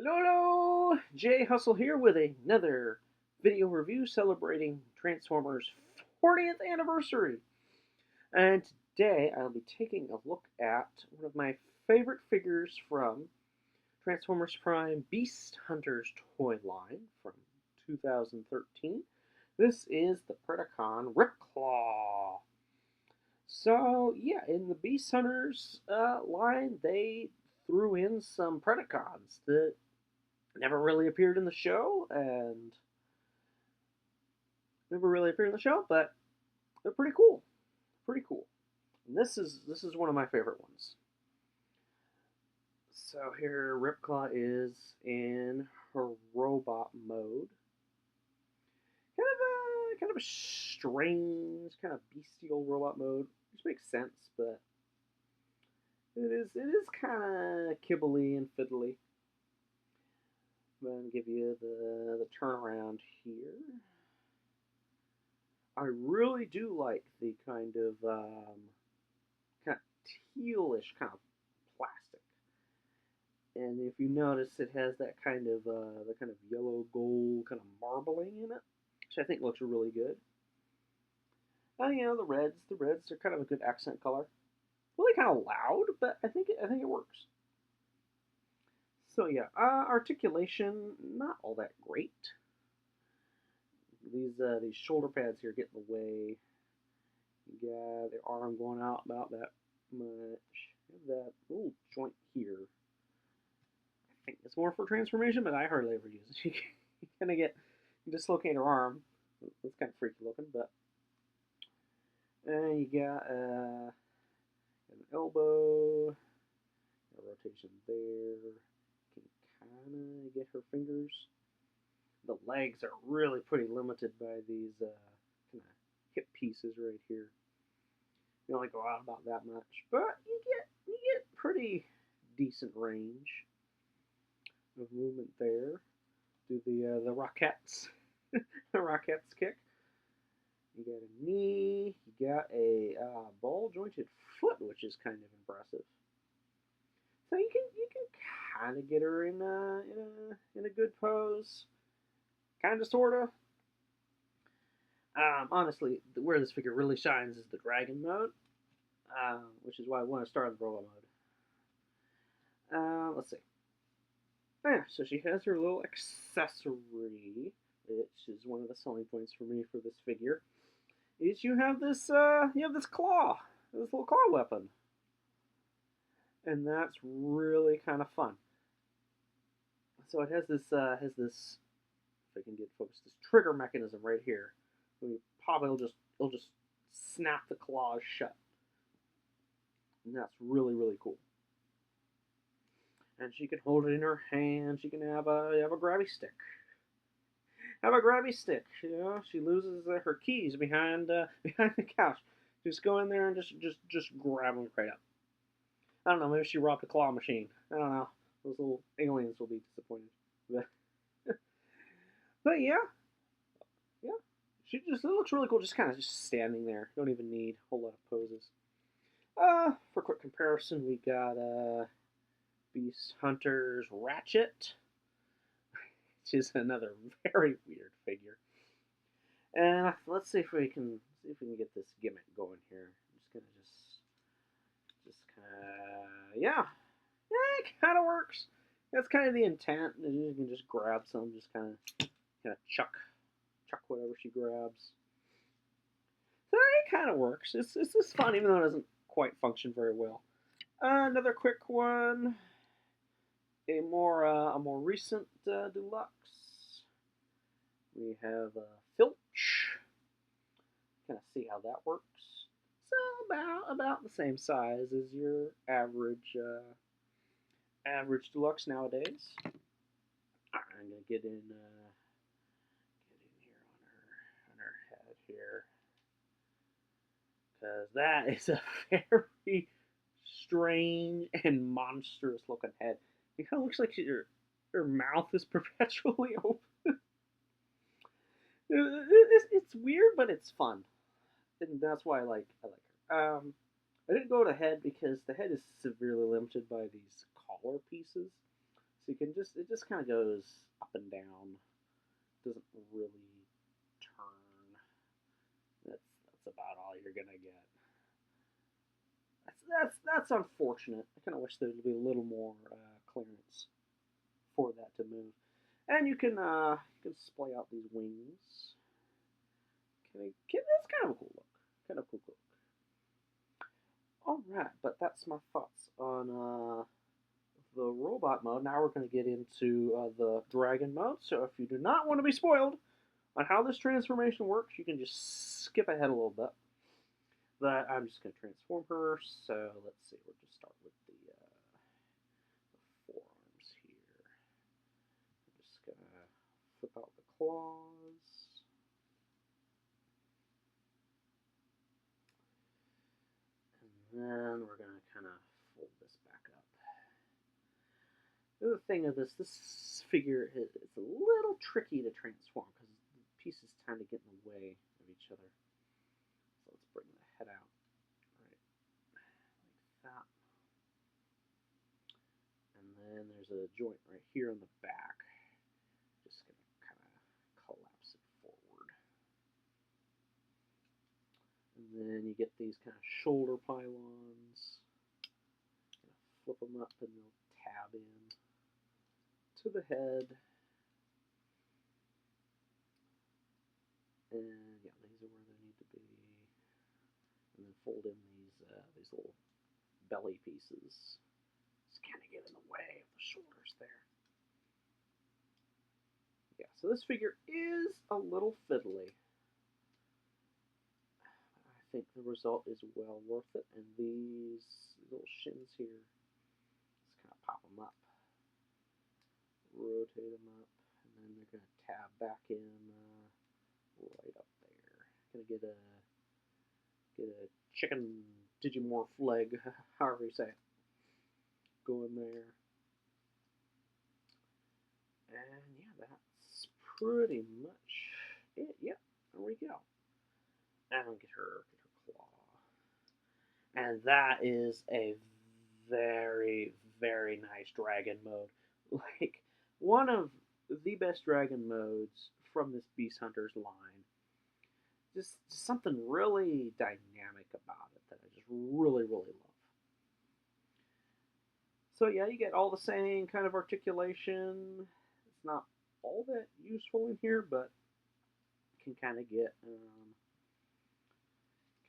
Hello, hello! Jhusle here with another video review celebrating Transformers' 40th anniversary. And today I'll be taking a look at one of my favorite figures from Transformers Prime Beast Hunters toy line from 2013. This is the Predacon Ripclaw. So, yeah, in the Beast Hunters line, they threw in some Predacons that never really appeared in the show, but they're pretty cool. Pretty cool. And this is one of my favorite ones. So here Ripclaw is in her robot mode. Kind of a strange, kind of bestial robot mode, which makes sense, but it is kind of kibbly and fiddly. I'm going to give you the turnaround here. I really do like the kind of tealish kind of plastic, and if you notice, it has that kind of the kind of yellow gold kind of marbling in it, which I think looks really good. And the reds are kind of a good accent color. Really kind of loud, but I think it works. So yeah, articulation not all that great. These shoulder pads here get in the way. You got the arm going out about that much. That little joint here. I think it's more for transformation, but I hardly ever use it. You kind of you dislocate her arm. It's kind of freaky looking, but you got an elbow, a rotation there. Can kind of get her fingers. The legs are really pretty limited by these kind of hip pieces right here. You only go out about that much, but you get pretty decent range of movement there. Do the Rockettes, the Rockettes kick. You got a knee. You got a ball jointed foot, which is kind of impressive. So you can kind of get her in a good pose. Kind of, sort of. Honestly, where this figure really shines is the Dragon mode, which is why I want to start in the robot mode. Let's see. Yeah, so she has her little accessory, which is one of the selling points for me for this figure. Is you have this claw, this little claw weapon, and that's really kind of fun. So it has this if I can get focused, this trigger mechanism right here. When you pop it, it'll just snap the claws shut, and that's really cool. And she can hold it in her hand. She can have a grabby stick. Have a grabby stick. She loses her keys behind behind the couch. Just go in there and just grab them right up. I don't know. Maybe she robbed a claw machine. I don't know. Those little aliens will be disappointed. But yeah. It looks really cool. Just kind of just standing there. Don't even need a whole lot of poses. For quick comparison, we got Beast Hunters Ratchet, which is another very weird figure. And let's see if we can get this gimmick going here. I'm just yeah, it kind of works. That's kind of the intent. You can just grab some, just kind of chuck whatever she grabs. So it kind of works. It's just fun, even though it doesn't quite function very well. Another quick one. A more recent deluxe. We have Filch. Kind of see how that works. So about the same size as your average deluxe nowadays. I'm gonna get in here on her head here, because that is a very strange and monstrous looking head. It kind of looks like her mouth is perpetually open. It's weird, but it's fun, and that's why I like her. I didn't go to head because the head is severely limited by these collar pieces. So you can it just kind of goes up and down. Doesn't really turn. That's about all you're gonna get. That's unfortunate. I kind of wish there would be a little more clearance for that to move. And you can splay out these wings. That's kind of a cool look. Kind of a cool look. All right, but that's my thoughts on the robot mode. Now we're going to get into the dragon mode. So if you do not want to be spoiled on how this transformation works, you can just skip ahead a little bit. But I'm just going to transform her. So let's see. We'll just start with the forearms here. I'm just going to flip out the claws. And then we're going to kind of fold this back up. The other thing of this figure is it's a little tricky to transform because the pieces tend to get in the way of each other. So let's bring the head out right like that. And then there's a joint right here in the back. Just going to kind of collapse it forward. And then you get these kind of shoulder pylons. Flip them up and they'll tab in to the head. And yeah, these are where they need to be. And then fold in these little belly pieces. Just kind of get in the way of the shoulders there. Yeah, so this figure is a little fiddly. I think the result is well worth it. And these little shins here, just kind of pop them up. Rotate them up, and then they're going to tab back in right up there. Going to get a chicken digimorph leg, however you say it, going there. And yeah, that's pretty much it. Yep, there we go. And get her claw. And that is a very, very nice dragon mode. Like, one of the best dragon modes from this Beast Hunters line. Just something really dynamic about it that I just really, really love. So yeah, you get all the same kind of articulation. It's not all that useful in here, but can kind of get some.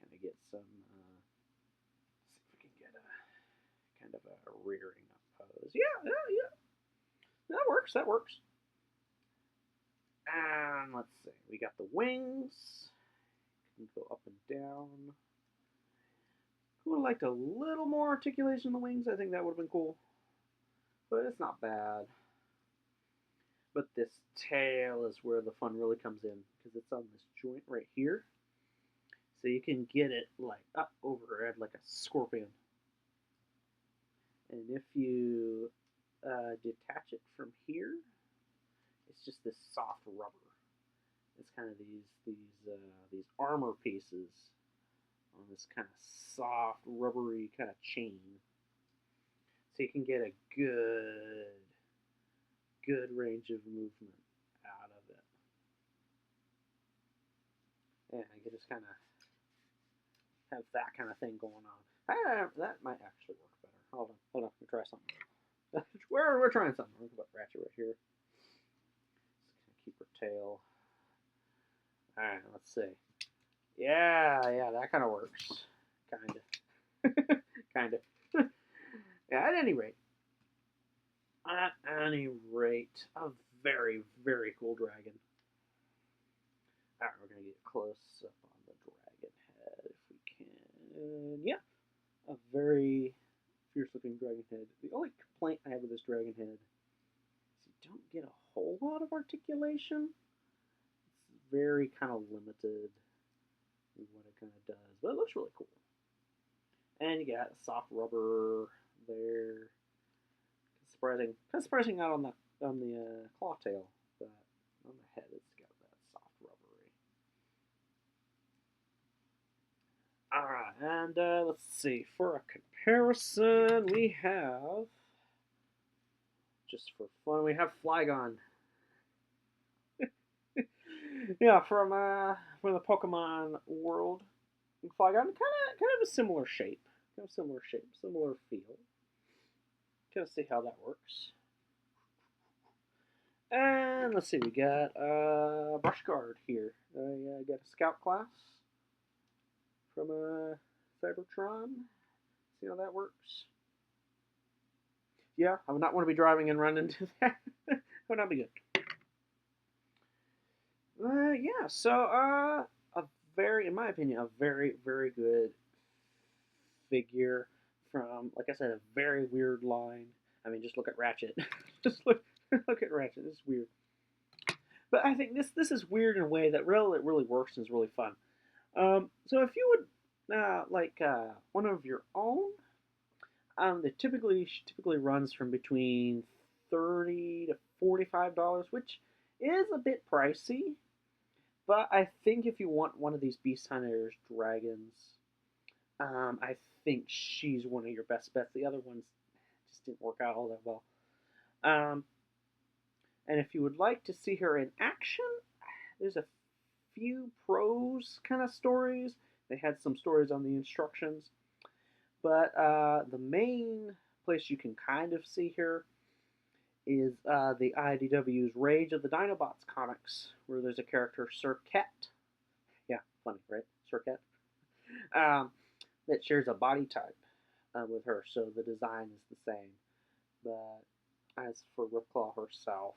See if we can get a kind of a rearing up pose. Yeah. That works. And let's see. We got the wings. Can go up and down. I would have liked a little more articulation in the wings. I think that would have been cool. But it's not bad. But this tail is where the fun really comes in, because it's on this joint right here. So you can get it like up overhead like a scorpion. And if you detach it from here, it's just this soft rubber. It's kind of these armor pieces on this kind of soft, rubbery kind of chain. So you can get a good range of movement out of it. And I can just kind of have that kind of thing going on. That might actually work better. Hold on, let me try something. we're trying something. We're going to put Ratchet right here. Just keep her tail. Alright, let's see. Yeah, that kind of works. Kind of. Yeah, at any rate, a very, very cool dragon. Alright, we're going to get close up on the dragon head if we can. Yeah, a very fierce looking dragon head. The only complaint I have with this dragon head is you don't get a whole lot of articulation. It's very kind of limited in what it kind of does, but it looks really cool. And you got soft rubber there. Kind of surprising not on the claw tail, but on the head it's got that soft rubbery. Alright, and let's see. For a comparison, we have just for fun, we have Flygon. Yeah, from the Pokemon world. Flygon, kind of a similar shape, similar feel. Kind of see how that works. And let's see, we got Brush Guard here. I got a Scout class from Cybertron. See how that works. Yeah, I would not want to be driving and run into that. Would not be good. Yeah, so a very, in my opinion, a very, very good figure from, like I said, a very weird line. I mean, just look at Ratchet. Just look at Ratchet. This is weird. But I think this is weird in a way that really works and is really fun. So if you would like one of your own, that typically runs from between $30 to $45, which is a bit pricey. But I think if you want one of these Beast Hunters dragons, I think she's one of your best bets. The other ones just didn't work out all that well. And if you would like to see her in action, there's a few pros kind of stories. They had some stories on the instructions. But the main place you can kind of see her is the IDW's Rage of the Dinobots comics, where there's a character, Sir Cat. Yeah, funny, right? Sir Cat. That shares a body type with her, so the design is the same. But as for Ripclaw herself,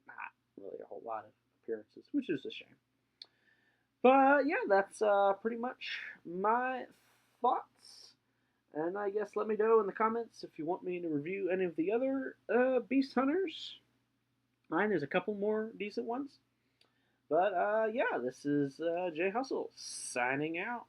not really a whole lot of appearances, which is a shame. But yeah, that's pretty much my thoughts. And I guess let me know in the comments if you want me to review any of the other Beast Hunters. There's a couple more decent ones. But yeah, this is Jhusle signing out.